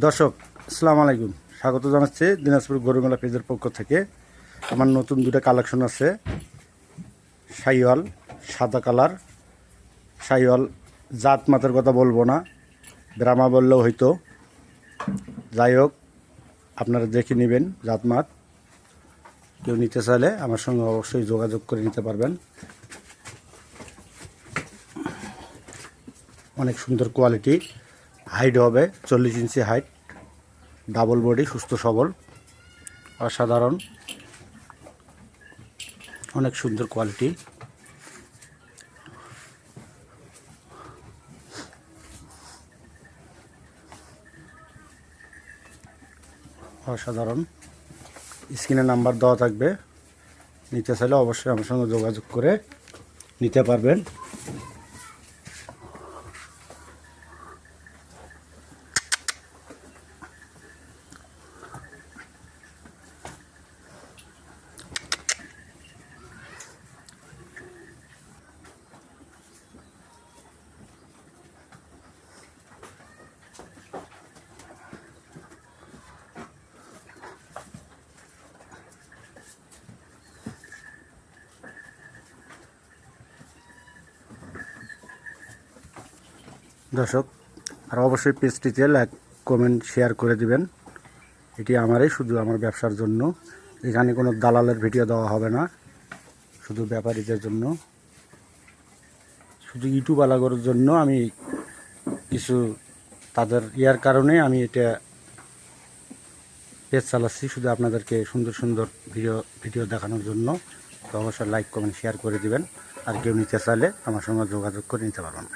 দর্শক আসসালামু আলাইকুম, স্বাগত জানাচ্ছি দিনাজপুর গরুমেলা পেজের পক্ষ থেকে। আমার নতুন দুটো কালেকশন আছে। শাহিওয়াল সাদা কালার, শাহিওয়াল জাত মাতের কথা বলবো না, ব্রাহ্মা বললেও হয়তো। যাই হোক, আপনারা দেখে নেবেন জাত মাত। কেউ নিতে চাইলে আমার সঙ্গে অবশ্যই যোগাযোগ করে নিতে পারবেন। অনেক সুন্দর কোয়ালিটি, হাইট হবে 40 ইঞ্চি হাইট, ডাবল বডি, সুস্থ সবল, অসাধারণ, অনেক সুন্দর কোয়ালিটি। অসাধারণ। স্ক্রিনে নাম্বার দেওয়া থাকবে, নিতে চাইলে অবশ্যই আমার সঙ্গে যোগাযোগ করে নিতে পারবেন। দর্শক, আর অবশ্যই পেজটিতে লাইক, কমেন্ট, শেয়ার করে দিবেন। এটি আমারই, শুধু আমার ব্যবসার জন্য। এখানে কোনো দালালের ভিডিও দেওয়া হবে না, শুধু ব্যাপারীদের জন্য, শুধু ইউটিউব আলাগরের জন্য আমি কিছু তাদের ইয়ার কারণে আমি এটা পেজ চালাচ্ছি, শুধু আপনাদেরকে সুন্দর সুন্দর ভিডিও দেখানোর জন্য। তো অবশ্যই লাইক, কমেন্ট, শেয়ার করে দিবেন। আর কেউ নিতে চাইলে আমার সঙ্গে যোগাযোগ করে নিতে পারবেন।